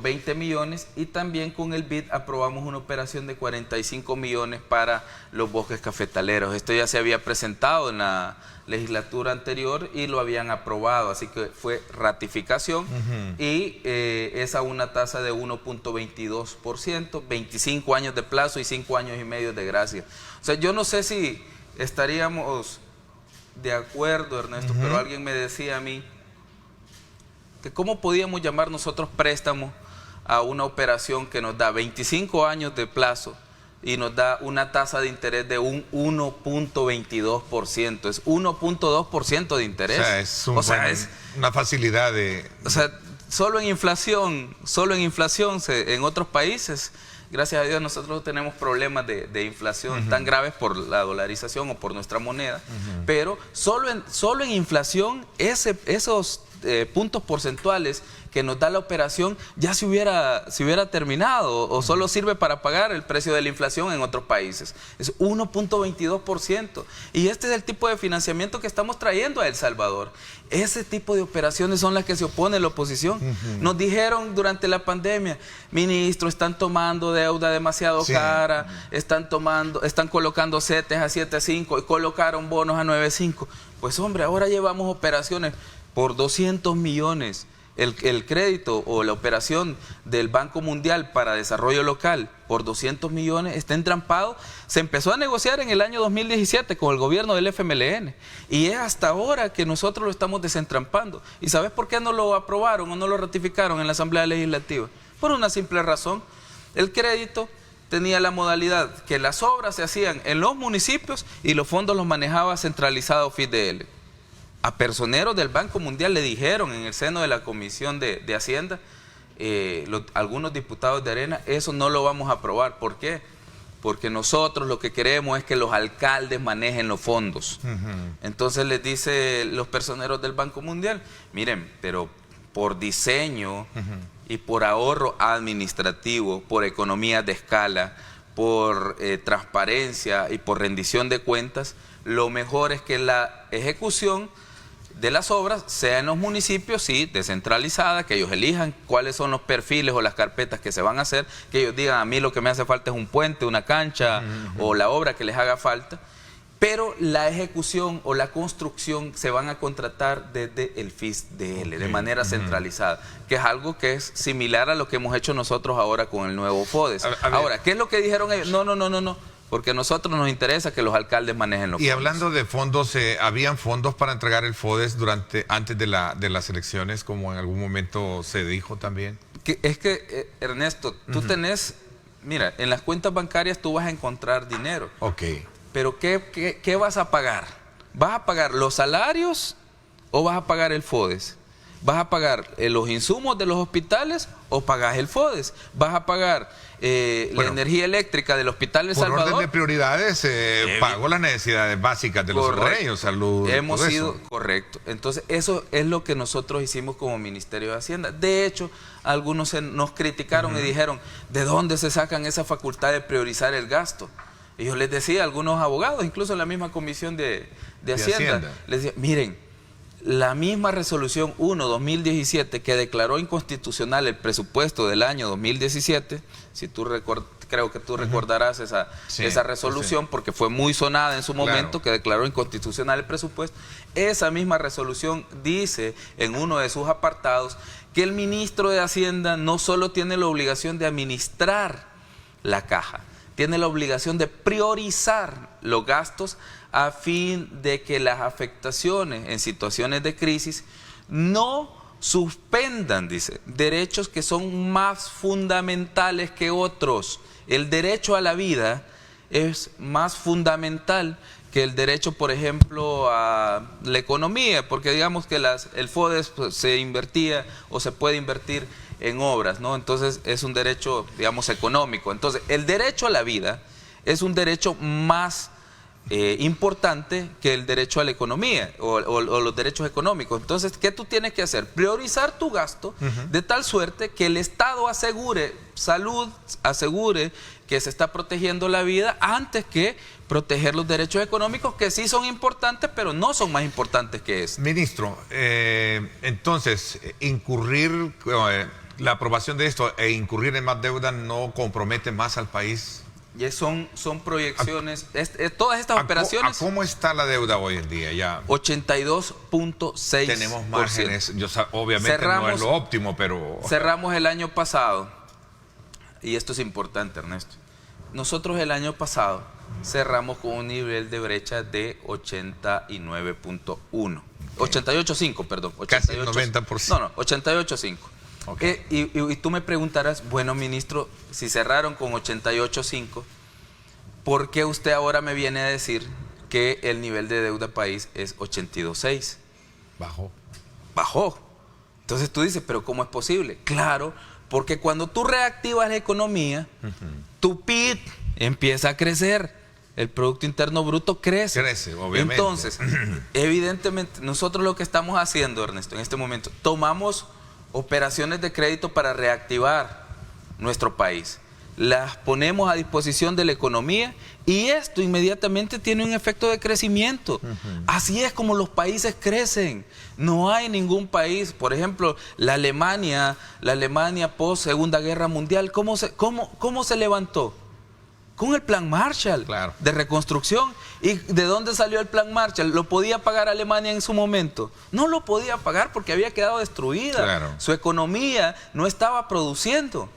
20 millones, y también con el BID aprobamos una operación de 45 millones para los bosques cafetaleros. Esto ya se había presentado en la legislatura anterior y lo habían aprobado, así que fue ratificación y es a una tasa de 1.22%, 25 años de plazo y 5 años y medio de gracia. O sea, yo no sé si estaríamos de acuerdo, Ernesto, pero alguien me decía a mí que cómo podíamos llamar nosotros préstamo a una operación que nos da 25 años de plazo, y nos da una tasa de interés de un 1.22%. Es 1.2% de interés. O sea, es una facilidad de... O sea, solo en inflación, en otros países, gracias a Dios nosotros tenemos problemas de inflación tan graves por la dolarización o por nuestra moneda, pero solo en inflación esos puntos porcentuales que nos da la operación ya se hubiera terminado o solo sirve para pagar el precio de la inflación en otros países. Es 1.22%. Y este es el tipo de financiamiento que estamos trayendo a El Salvador. Ese tipo de operaciones son las que se opone la oposición. Nos dijeron durante la pandemia, ministro, están tomando deuda demasiado cara, están colocando CETES a 7.5 y colocaron bonos a 9.5. Pues hombre, ahora llevamos operaciones por 200 millones. El crédito o la operación del Banco Mundial para Desarrollo Local por 200 millones está entrampado. Se empezó a negociar en el año 2017 con el gobierno del FMLN y es hasta ahora que nosotros lo estamos desentrampando. ¿Y sabes por qué no lo aprobaron o no lo ratificaron en la Asamblea Legislativa? Por una simple razón. El crédito tenía la modalidad que las obras se hacían en los municipios y los fondos los manejaba centralizado FIDL. A personeros del Banco Mundial le dijeron en el seno de la Comisión de Hacienda, algunos diputados de Arena, eso no lo vamos a aprobar. ¿Por qué? Porque nosotros lo que queremos es que los alcaldes manejen los fondos. Entonces les dice los personeros del Banco Mundial, miren, pero por diseño y por ahorro administrativo, por economía de escala, por transparencia y por rendición de cuentas, lo mejor es que la ejecución de las obras sea en los municipios, sí, descentralizada, que ellos elijan cuáles son los perfiles o las carpetas que se van a hacer, que ellos digan, a mí lo que me hace falta es un puente, una cancha o la obra que les haga falta, pero la ejecución o la construcción se van a contratar desde el FISDL, de manera centralizada, que es algo que es similar a lo que hemos hecho nosotros ahora con el nuevo FODES. Ahora, ¿qué es lo que dijeron ellos? No. Porque a nosotros nos interesa que los alcaldes manejen los fondos. Y hablando de fondos, ¿habían fondos para entregar el FODES antes de las elecciones, como en algún momento se dijo también? Ernesto, tú tenés, mira, en las cuentas bancarias tú vas a encontrar dinero. Ok. Pero ¿qué vas a pagar? ¿Vas a pagar los salarios o vas a pagar el FODES? ¿Vas a pagar los insumos de los hospitales o pagas el FODES? ¿Vas a pagar la energía eléctrica del Hospital de Salvador? Por orden de prioridades, pago las necesidades básicas de los salvadoreños, salud. Correcto. Entonces, eso es lo que nosotros hicimos como Ministerio de Hacienda. De hecho, algunos nos criticaron y dijeron, ¿de dónde se sacan esa facultad de priorizar el gasto? Y yo les decía a algunos abogados, incluso en la misma Comisión de Hacienda, les decía, miren, la misma resolución 1/2017 que declaró inconstitucional el presupuesto del año 2017, si tú creo que tú recordarás esa resolución, porque fue muy sonada en su momento, que declaró inconstitucional el presupuesto. Esa misma resolución dice en uno de sus apartados que el ministro de Hacienda no solo tiene la obligación de administrar la caja, tiene la obligación de priorizar los gastos a fin de que las afectaciones en situaciones de crisis no suspendan, dice, derechos que son más fundamentales que otros. El derecho a la vida es más fundamental que el derecho, por ejemplo, a la economía, porque digamos que el FODES se invertía o se puede invertir en obras, ¿no? Entonces es un derecho, digamos, económico. Entonces el derecho a la vida es un derecho más importante que el derecho a la economía o los derechos económicos. Entonces, ¿qué tú tienes que hacer? Priorizar tu gasto de tal suerte que el Estado asegure salud, asegure que se está protegiendo la vida antes que proteger los derechos económicos, que sí son importantes, pero no son más importantes que eso. Ministro, entonces, la aprobación de esto e incurrir en más deuda no compromete más al país. Y son proyecciones, todas estas operaciones. ¿Cómo está la deuda hoy en día? Ya 82.6%. Tenemos márgenes, obviamente no es lo óptimo, pero... Cerramos el año pasado, y esto es importante, Ernesto. Nosotros el año pasado cerramos con un nivel de brecha de 89.1. 88.5, perdón. 88, casi el 90%. No, 88.5. Okay. Y tú me preguntarás, bueno, ministro, si cerraron con 88.5, ¿por qué usted ahora me viene a decir que el nivel de deuda país es 82.6? Bajó. Entonces tú dices, ¿pero cómo es posible? Claro, porque cuando tú reactivas la economía, tu PIB empieza a crecer, el Producto Interno Bruto crece. Crece, obviamente. Entonces, evidentemente, nosotros lo que estamos haciendo, Ernesto, en este momento, tomamos operaciones de crédito para reactivar nuestro país. Las ponemos a disposición de la economía y esto inmediatamente tiene un efecto de crecimiento. Así es como los países crecen. No hay ningún país, por ejemplo, la Alemania post Segunda Guerra Mundial, ¿cómo se levantó? Con el Plan Marshall, claro, de reconstrucción. ¿Y de dónde salió el Plan Marshall? ¿Lo podía pagar Alemania en su momento? No lo podía pagar porque había quedado destruida. Claro. Su economía no estaba produciendo.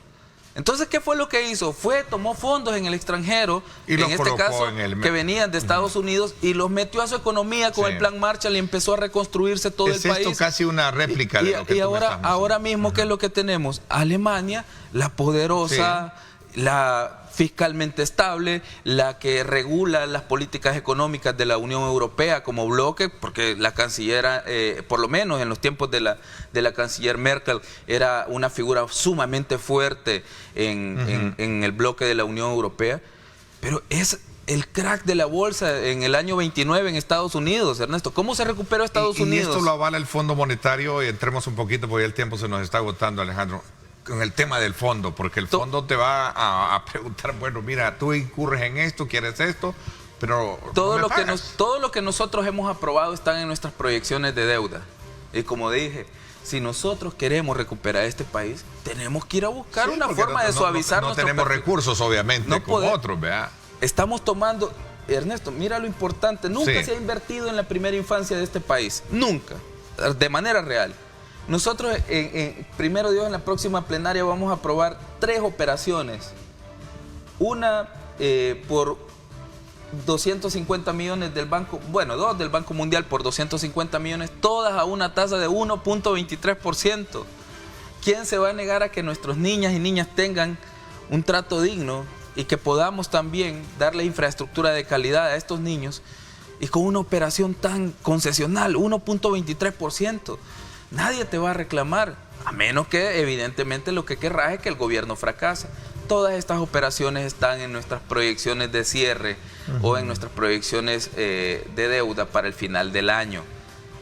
Entonces, ¿qué fue lo que hizo? Tomó fondos en el extranjero, y en este caso, que venían de Estados Unidos, y los metió a su economía con el Plan Marshall y empezó a reconstruirse todo el país. Es esto casi una réplica de lo que y ahora mismo, ¿qué es lo que tenemos? Alemania, la poderosa, la fiscalmente estable, la que regula las políticas económicas de la Unión Europea como bloque, porque la canciller, por lo menos en los tiempos de la canciller Merkel, era una figura sumamente fuerte en el bloque de la Unión Europea, pero es el crack de la bolsa en el año 29 en Estados Unidos, Ernesto. ¿Cómo se recuperó Estados Unidos? Y esto lo avala el Fondo Monetario, y entremos un poquito porque el tiempo se nos está agotando, Alejandro, con el tema del fondo, porque el fondo te va a preguntar, bueno, mira, tú incurres en esto, quieres esto, pero todo lo que nosotros hemos aprobado están en nuestras proyecciones de deuda. Y como dije, si nosotros queremos recuperar este país, tenemos que ir a buscar una forma de suavizar nuestro tenemos recursos, obviamente, como otros, ¿verdad? Estamos tomando, Ernesto, mira lo importante, nunca se ha invertido en la primera infancia de este país, nunca, de manera real. Nosotros, primero Dios, en la próxima plenaria vamos a aprobar 3 operaciones. Una por 250 millones del Banco, bueno, 2 del Banco Mundial por 250 millones, todas a una tasa de 1.23%. ¿Quién se va a negar a que nuestros niñas y niñas tengan un trato digno y que podamos también darle infraestructura de calidad a estos niños? Y con una operación tan concesional, 1.23%. Nadie te va a reclamar, a menos que evidentemente lo que querrás es que el gobierno fracase. Todas estas operaciones están en nuestras proyecciones de cierre o en nuestras proyecciones de deuda para el final del año.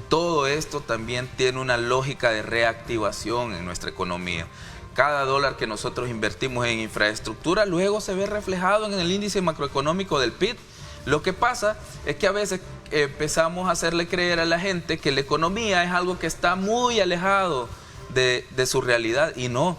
Todo esto también tiene una lógica de reactivación en nuestra economía. Cada dólar que nosotros invertimos en infraestructura luego se ve reflejado en el índice macroeconómico del PIB. Lo que pasa es que a veces empezamos a hacerle creer a la gente que la economía es algo que está muy alejado de su realidad, y no.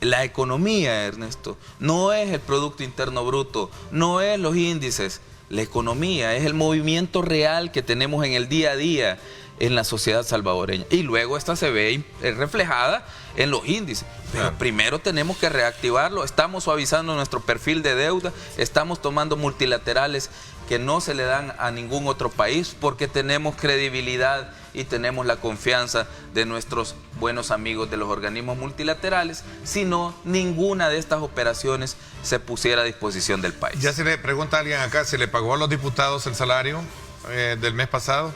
La economía, Ernesto, no es el Producto Interno Bruto, no es los índices. La economía es el movimiento real que tenemos en el día a día en la sociedad salvadoreña. Y luego esta se ve reflejada en los índices. Pero primero tenemos que reactivarlo. Estamos suavizando nuestro perfil de deuda, estamos tomando multilaterales que no se le dan a ningún otro país, porque tenemos credibilidad y tenemos la confianza de nuestros buenos amigos de los organismos multilaterales. Si no, ninguna de estas operaciones se pusiera a disposición del país. Ya se le pregunta a alguien acá, ¿se le pagó a los diputados el salario del mes pasado?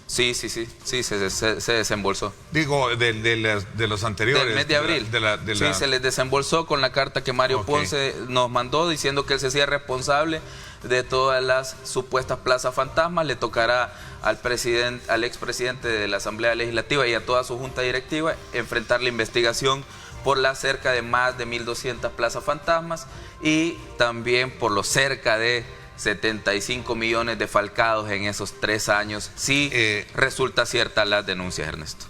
Sí, se desembolsó. Digo, de los anteriores. Del mes de abril. Sí, se les desembolsó con la carta que Mario Ponce nos mandó diciendo que él se hacía responsable de todas las supuestas plazas fantasmas. Le tocará al expresidente de la Asamblea Legislativa y a toda su junta directiva enfrentar la investigación por las cerca de más de 1.200 plazas fantasmas y también por los cerca de 75 millones defalcados en esos 3 años, si resulta cierta las denuncias, Ernesto.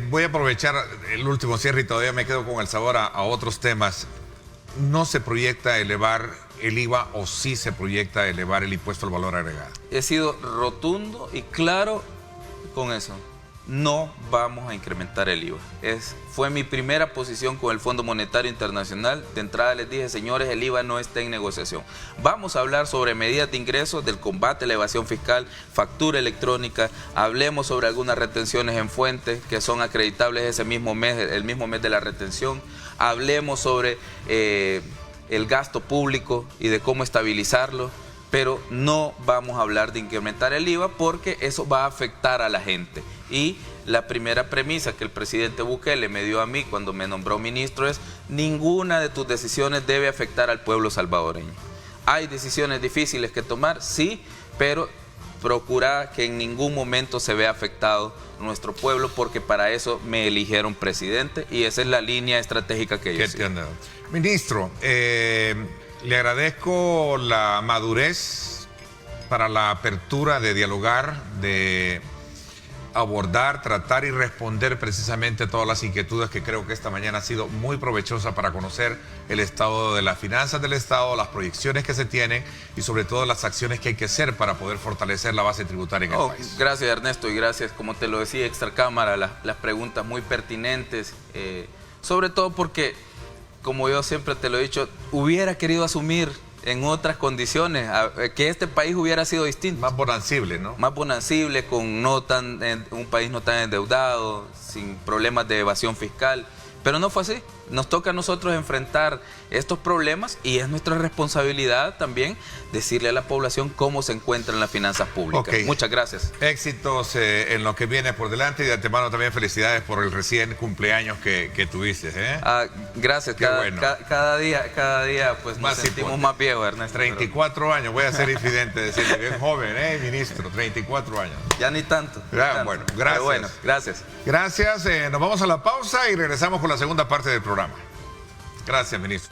Voy a aprovechar el último cierre y todavía me quedo con el sabor a otros temas. ¿No se proyecta elevar el IVA o sí se proyecta elevar el impuesto al valor agregado? He sido rotundo y claro con eso. No vamos a incrementar el IVA. Fue mi primera posición con el Fondo Monetario Internacional. De entrada les dije, señores, el IVA no está en negociación. Vamos a hablar sobre medidas de ingresos, del combate a la evasión fiscal, factura electrónica. Hablemos sobre algunas retenciones en fuentes que son acreditables ese mismo mes, el mismo mes de la retención. Hablemos sobre el gasto público y de cómo estabilizarlo, pero no vamos a hablar de incrementar el IVA porque eso va a afectar a la gente. Y la primera premisa que el presidente Bukele me dio a mí cuando me nombró ministro es: ninguna de tus decisiones debe afectar al pueblo salvadoreño. Hay decisiones difíciles que tomar, sí, pero procura que en ningún momento se vea afectado nuestro pueblo, porque para eso me eligieron presidente y esa es la línea estratégica que yo sigo. Ministro, le agradezco la madurez para la apertura de dialogar, de abordar, tratar y responder precisamente todas las inquietudes, que creo que esta mañana ha sido muy provechosa para conocer el estado de las finanzas del Estado, las proyecciones que se tienen y sobre todo las acciones que hay que hacer para poder fortalecer la base tributaria en el país. Gracias, Ernesto, y gracias, como te lo decía, extracámara, las preguntas muy pertinentes, sobre todo porque, como yo siempre te lo he dicho, hubiera querido asumir en otras condiciones, que este país hubiera sido distinto. Más bonancible, ¿no? Más bonancible, con un país no tan endeudado, sin problemas de evasión fiscal. Pero no fue así. Nos toca a nosotros enfrentar estos problemas y es nuestra responsabilidad también decirle a la población cómo se encuentran las finanzas públicas. Okay. Muchas gracias. Éxitos en lo que viene por delante y de antemano también felicidades por el recién cumpleaños que tuviste. Gracias. Cada día pues nos sentimos más viejos, Ernesto. 34 años, voy a ser infidente, decirle, bien joven, ministro, 34 años. Ya ni tanto. Bueno, gracias. Pero bueno, gracias. Gracias, nos vamos a la pausa y regresamos con la segunda parte del programa. Gracias, ministro.